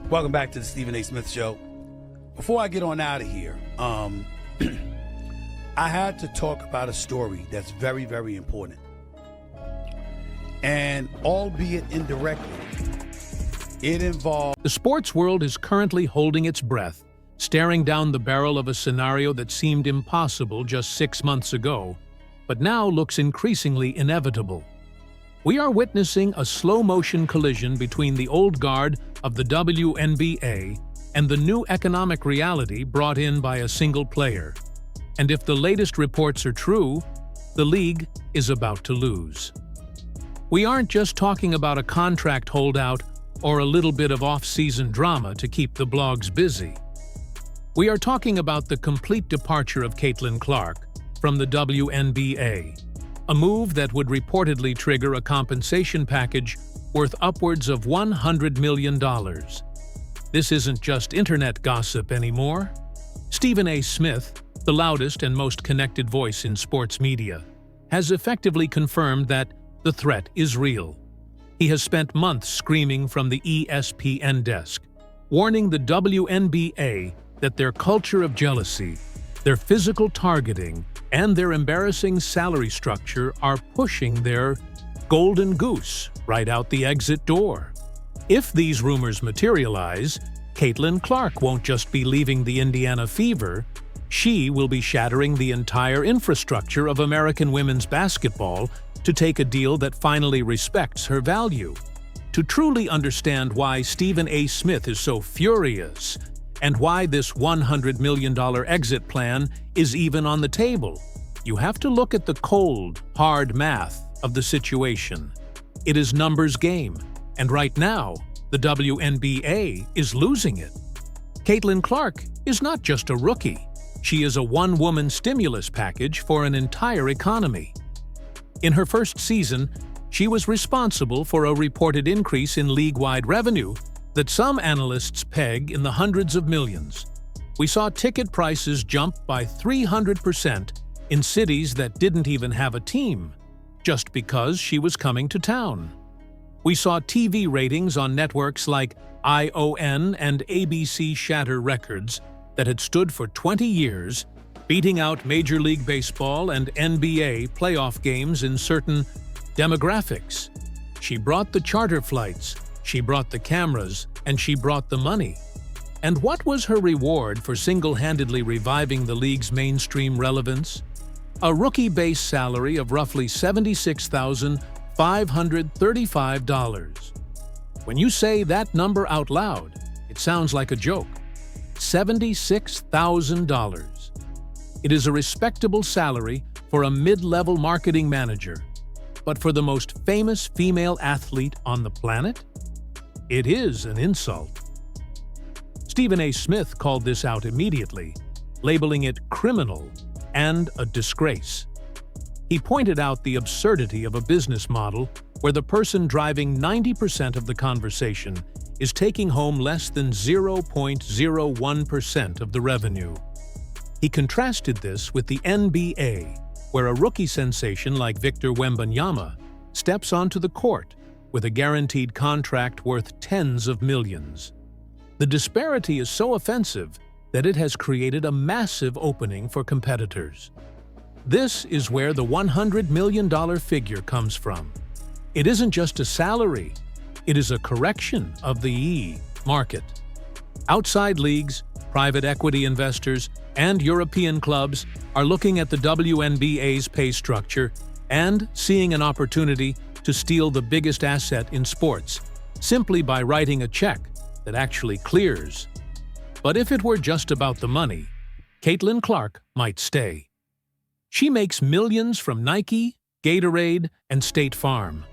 Welcome back to the Stephen A. Smith Show. Before I get on out of here, I had to talk about a story that's very, very important. And albeit indirectly, it involves... The sports world is currently holding its breath, staring down the barrel of a scenario that seemed impossible just 6 months ago, but now looks increasingly inevitable. We are witnessing a slow-motion collision between the old guard of the WNBA and the new economic reality brought in by a single player. And if the latest reports are true, the league is about to lose. We aren't just talking about a contract holdout or a little bit of off-season drama to keep the blogs busy. We are talking about the complete departure of Caitlin Clark from the WNBA, a move that would reportedly trigger a compensation package worth upwards of $100 million. This isn't just internet gossip anymore. Stephen A. Smith, the loudest and most connected voice in sports media, has effectively confirmed that the threat is real. He has spent months screaming from the ESPN desk, warning the WNBA that their culture of jealousy, their physical targeting, and their embarrassing salary structure are pushing their golden goose right out the exit door. If these rumors materialize, Caitlin Clark won't just be leaving the Indiana Fever, she will be shattering the entire infrastructure of American women's basketball to take a deal that finally respects her value. To truly understand why Stephen A. Smith is so furious, and why this $100 million exit plan is even on the table, you have to look at the cold, hard math of the situation. It is numbers game, and right now, the WNBA is losing it. Caitlin Clark is not just a rookie. She is a one-woman stimulus package for an entire economy. In her first season, she was responsible for a reported increase in league-wide revenue that some analysts peg in the hundreds of millions. We saw ticket prices jump by 300% in cities that didn't even have a team, just because she was coming to town. We saw TV ratings on networks like ION and ABC shatter records that had stood for 20 years, beating out Major League Baseball and NBA playoff games in certain demographics. She brought the charter flights, she brought the cameras, and she brought the money. And what was her reward for single-handedly reviving the league's mainstream relevance? A rookie base salary of roughly $76,535. When you say that number out loud, it sounds like a joke. $76,000. It is a respectable salary for a mid-level marketing manager. But for the most famous female athlete on the planet? It is an insult. Stephen A. Smith called this out immediately, labeling it criminal and a disgrace. He pointed out the absurdity of a business model where the person driving 90% of the conversation is taking home less than 0.01% of the revenue. He contrasted this with the NBA, where a rookie sensation like Victor Wembanyama steps onto the court with a guaranteed contract worth tens of millions. The disparity is so offensive that it has created a massive opening for competitors. This is where the $100 million figure comes from. It isn't just a salary, it is a correction of the market. Outside leagues, private equity investors, and European clubs are looking at the WNBA's pay structure and seeing an opportunity to steal the biggest asset in sports, simply by writing a check that actually clears. But if it were just about the money, Caitlin Clark might stay. She makes millions from Nike, Gatorade, and State Farm.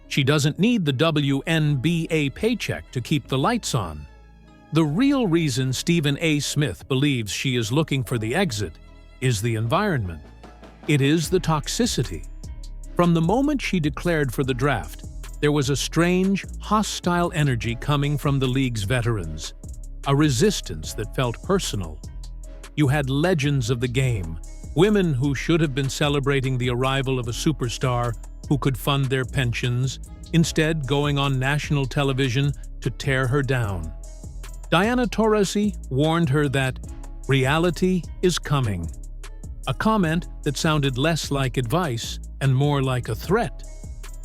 She doesn't need the WNBA paycheck to keep the lights on. The real reason Stephen A. Smith believes she is looking for the exit is the environment. It is the toxicity. From the moment she declared for the draft, there was a strange, hostile energy coming from the league's veterans, a resistance that felt personal. You had legends of the game, women who should have been celebrating the arrival of a superstar who could fund their pensions, instead going on national television to tear her down. Diana Taurasi warned her that reality is coming. A comment that sounded less like advice and more like a threat.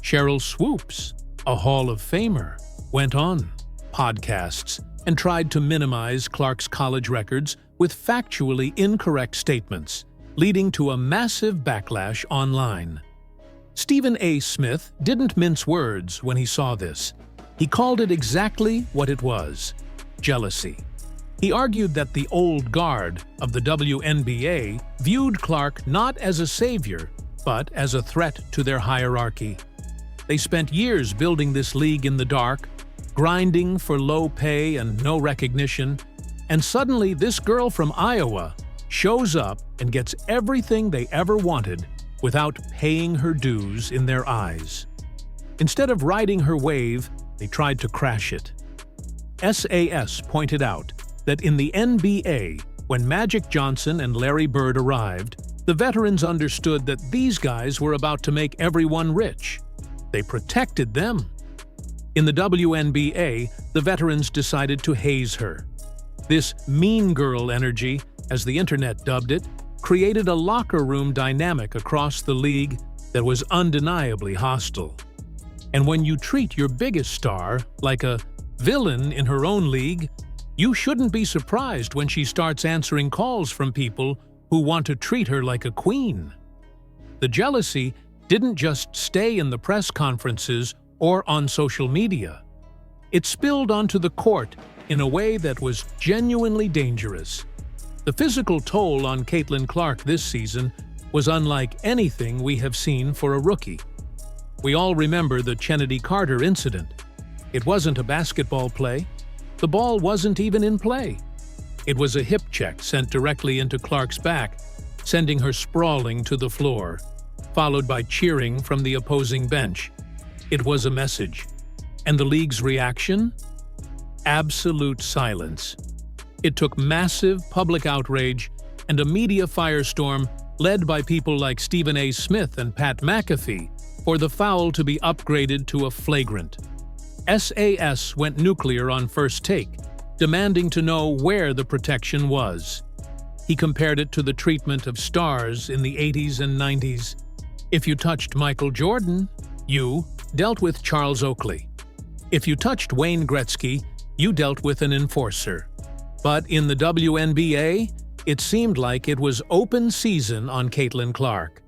Cheryl Swoops, a Hall of Famer, went on podcasts and tried to minimize Clark's college records with factually incorrect statements, leading to a massive backlash online. Stephen A. Smith didn't mince words when he saw this. He called it exactly what it was: jealousy. He argued that the old guard of the WNBA viewed Clark not as a savior, but as a threat to their hierarchy. They spent years building this league in the dark, grinding for low pay and no recognition, and suddenly this girl from Iowa shows up and gets everything they ever wanted without paying her dues in their eyes. Instead of riding her wave, they tried to crash it. SAS pointed out that in the NBA, when Magic Johnson and Larry Bird arrived, the veterans understood that these guys were about to make everyone rich. They protected them. In the WNBA, the veterans decided to haze her. This mean girl energy, as the internet dubbed it, created a locker room dynamic across the league that was undeniably hostile. And when you treat your biggest star like a villain in her own league, you shouldn't be surprised when she starts answering calls from people who want to treat her like a queen. The jealousy didn't just stay in the press conferences or on social media. It spilled onto the court in a way that was genuinely dangerous. The physical toll on Caitlin Clark this season was unlike anything we have seen for a rookie. We all remember the Chennedy Carter incident. It wasn't a basketball play. The ball wasn't even in play. It was a hip check sent directly into Clark's back, sending her sprawling to the floor, followed by cheering from the opposing bench. It was a message. And the league's reaction? Absolute silence. It took massive public outrage and a media firestorm led by people like Stephen A. Smith and Pat McAfee for the foul to be upgraded to a flagrant. SAS went nuclear on First Take, demanding to know where the protection was. He compared it to the treatment of stars in the 80s and 90s. If you touched Michael Jordan, you dealt with Charles Oakley. If you touched Wayne Gretzky, you dealt with an enforcer. But in the WNBA, it seemed like it was open season on Caitlin Clark.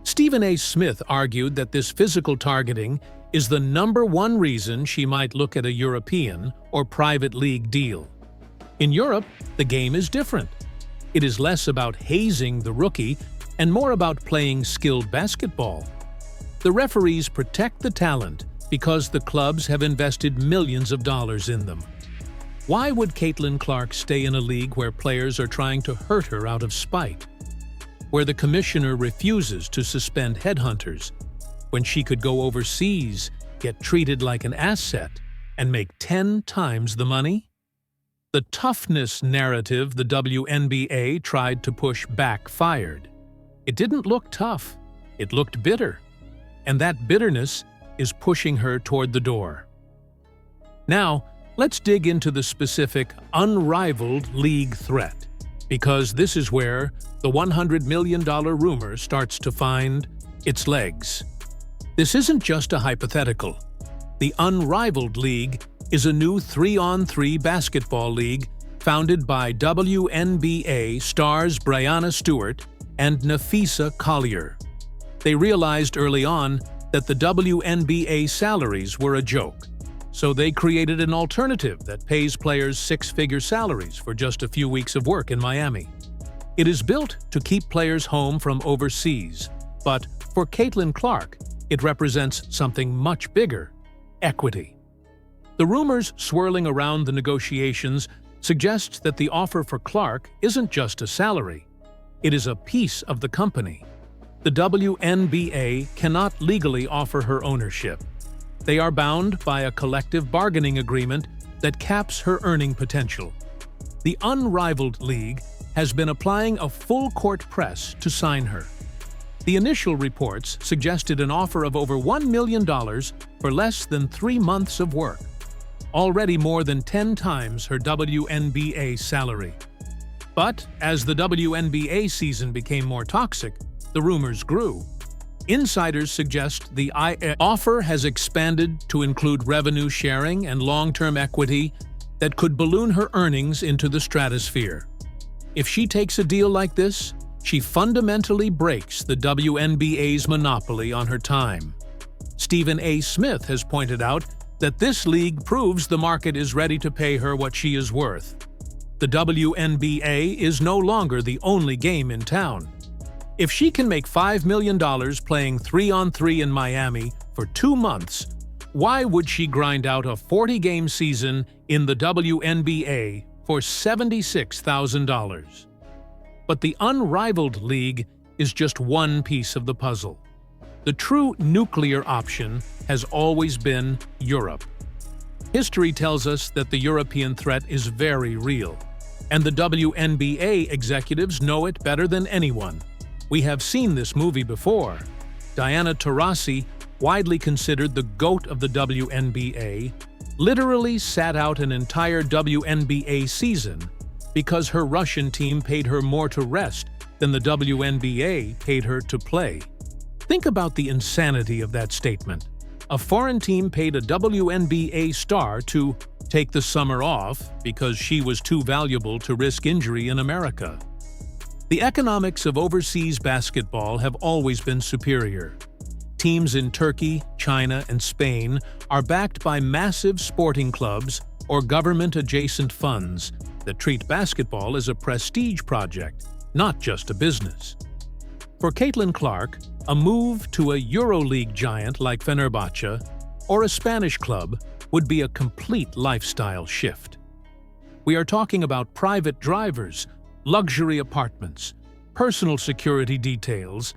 Stephen A. Smith argued that this physical targeting is the #1 reason she might look at a European or private league deal. In Europe, the game is different. It is less about hazing the rookie and more about playing skilled basketball. The referees protect the talent because the clubs have invested millions of dollars in them. Why would Caitlin Clark stay in a league where players are trying to hurt her out of spite? Where the commissioner refuses to suspend headhunters, when she could go overseas, get treated like an asset, and make 10 times the money? The toughness narrative the WNBA tried to push backfired. It didn't look tough, it looked bitter. And that bitterness is pushing her toward the door. Now, let's dig into the specific, unrivaled league threat, because this is where the $100 million rumor starts to find its legs. This isn't just a hypothetical. The Unrivaled League is a new 3-on-3 basketball league founded by WNBA stars Breanna Stewart and Nafisa Collier. They realized early on that the WNBA salaries were a joke, so they created an alternative that pays players 6-figure salaries for just a few weeks of work in Miami. It is built to keep players home from overseas, but for Caitlin Clark, it represents something much bigger: equity. The rumors swirling around the negotiations suggest that the offer for Clark isn't just a salary. It is a piece of the company. The WNBA cannot legally offer her ownership. They are bound by a collective bargaining agreement that caps her earning potential. The Unrivaled League has been applying a full-court press to sign her. The initial reports suggested an offer of over $1 million for less than 3 months of work. already more than 10 times her WNBA salary. But as the WNBA season became more toxic, the rumors grew. Insiders suggest the offer has expanded to include revenue sharing and long-term equity that could balloon her earnings into the stratosphere. If she takes a deal like this, she fundamentally breaks the WNBA's monopoly on her time. Stephen A. Smith has pointed out that this league proves the market is ready to pay her what she is worth. The WNBA is no longer the only game in town. If she can make $5 million playing 3-on-3 in Miami for 2 months, why would she grind out a 40-game season in the WNBA for $76,000? But the unrivaled league is just one piece of the puzzle. The true nuclear option has always been Europe. History tells us that the European threat is very real, and the WNBA executives know it better than anyone. We have seen this movie before. Diana Taurasi, widely considered the GOAT of the WNBA, literally sat out an entire WNBA season because her Russian team paid her more to rest than the WNBA paid her to play. Think about the insanity of that statement. A foreign team paid a WNBA star to take the summer off because she was too valuable to risk injury in America. The economics of overseas basketball have always been superior. Teams in Turkey, China, and Spain are backed by massive sporting clubs or government-adjacent funds that treat basketball as a prestige project, not just a business. For Caitlin Clark, a move to a EuroLeague giant like Fenerbahce or a Spanish club would be a complete lifestyle shift. We are talking about private drivers, luxury apartments, personal security details,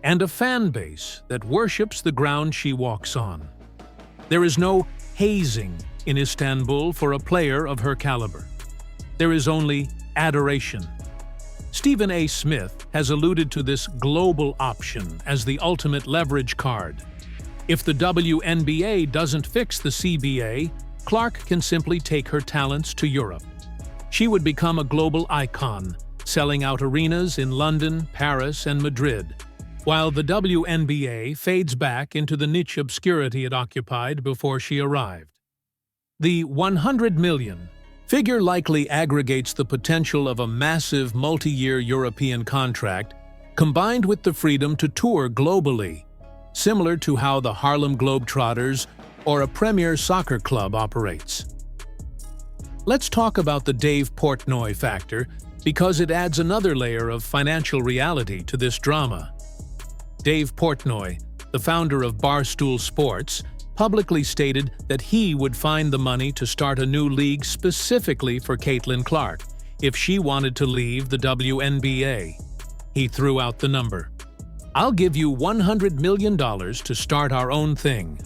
and a fan base that worships the ground she walks on. There is no hazing in Istanbul for a player of her caliber. There is only adoration. Stephen A. Smith has alluded to this global option as the ultimate leverage card. If the WNBA doesn't fix the CBA, Clark can simply take her talents to Europe. She would become a global icon, selling out arenas in London, Paris, and Madrid, while the WNBA fades back into the niche obscurity it occupied before she arrived. The $100 million figure likely aggregates the potential of a massive multi-year European contract combined with the freedom to tour globally, similar to how the Harlem Globetrotters or a premier soccer club operates. Let's talk about the Dave Portnoy factor because it adds another layer of financial reality to this drama. Dave Portnoy, the founder of Barstool Sports, publicly stated that he would find the money to start a new league specifically for Caitlin Clark if she wanted to leave the WNBA. He threw out the number. "I'll give you $100 million to start our own thing."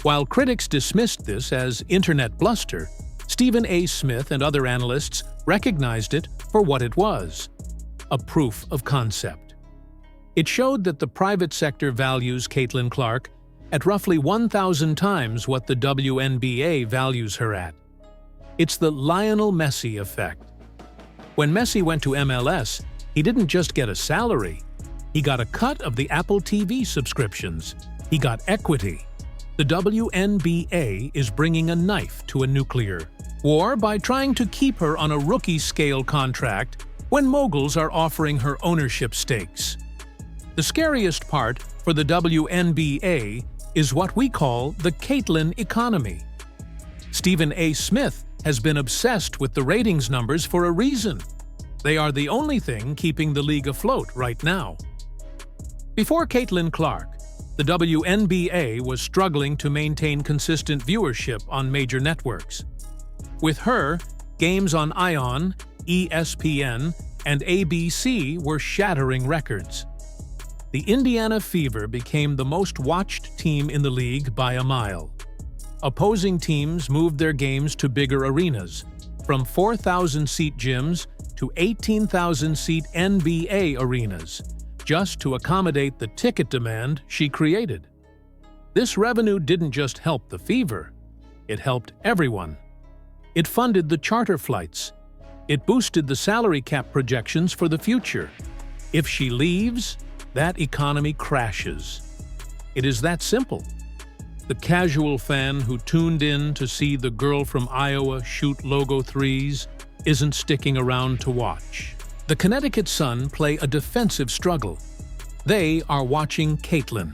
While critics dismissed this as internet bluster, Stephen A. Smith and other analysts recognized it for what it was: a proof of concept. It showed that the private sector values Caitlin Clark at roughly 1,000 times what the WNBA values her at. It's the Lionel Messi effect. When Messi went to MLS, he didn't just get a salary. He got a cut of the Apple TV subscriptions. He got equity. The WNBA is bringing a knife to a nuclear war by trying to keep her on a rookie-scale contract when moguls are offering her ownership stakes. The scariest part for the WNBA is what we call the Caitlin economy. Stephen A. Smith has been obsessed with the ratings numbers for a reason. They are the only thing keeping the league afloat right now. Before Caitlin Clark, the WNBA was struggling to maintain consistent viewership on major networks. With her, games on ION, ESPN, and ABC were shattering records. The Indiana Fever became the most watched team in the league by a mile. Opposing teams moved their games to bigger arenas, from 4,000-seat gyms to 18,000-seat NBA arenas, just to accommodate the ticket demand she created. This revenue didn't just help the Fever, It helped everyone. It funded the charter flights. It boosted the salary cap projections for the future. If she leaves, that economy crashes. It is that simple. The casual fan who tuned in to see the girl from Iowa shoot logo threes isn't sticking around to watch. The Connecticut Sun play a defensive struggle. They are watching Caitlin.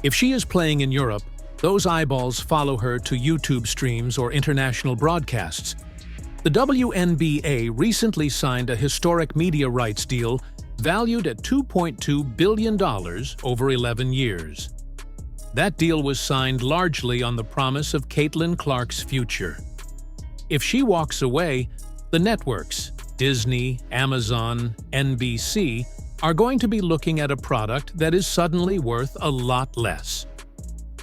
If she is playing in Europe, those eyeballs follow her to YouTube streams or international broadcasts. The WNBA recently signed a historic media rights deal valued at $2.2 billion over 11 years. That deal was signed largely on the promise of Caitlin Clark's future. If she walks away, the networks, Disney, Amazon, NBC, are going to be looking at a product that is suddenly worth a lot less.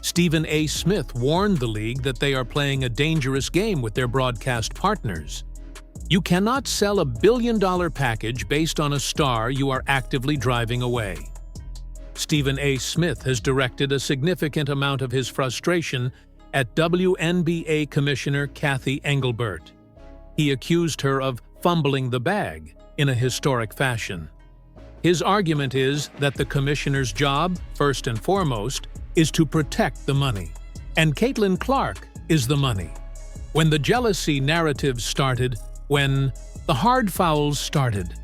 Stephen A. Smith warned the league that they are playing a dangerous game with their broadcast partners. You cannot sell a billion-dollar package based on a star you are actively driving away. Stephen A. Smith has directed a significant amount of his frustration at WNBA Commissioner Kathy Engelbert. He accused her of fumbling the bag in a historic fashion. His argument is that the commissioner's job, first and foremost, is to protect the money. And Caitlin Clark is the money. When the jealousy narrative started, when the hard fouls started,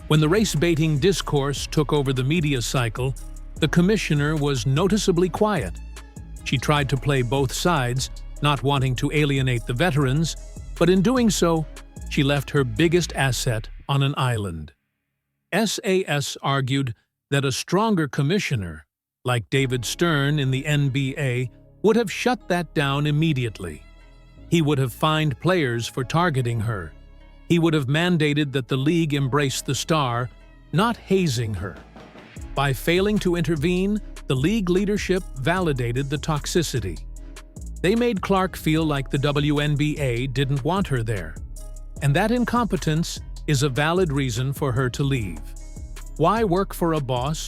when the race-baiting discourse took over the media cycle, the commissioner was noticeably quiet. She tried to play both sides, not wanting to alienate the veterans, but in doing so, she left her biggest asset on an island. SAS argued that a stronger commissioner, like David Stern in the NBA, would have shut that down immediately. He would have fined players for targeting her. He would have mandated that the league embrace the star, not hazing her. By failing to intervene, the league leadership validated the toxicity. They made Clark feel like the WNBA didn't want her there. And that incompetence is a valid reason for her to leave. Why work for a boss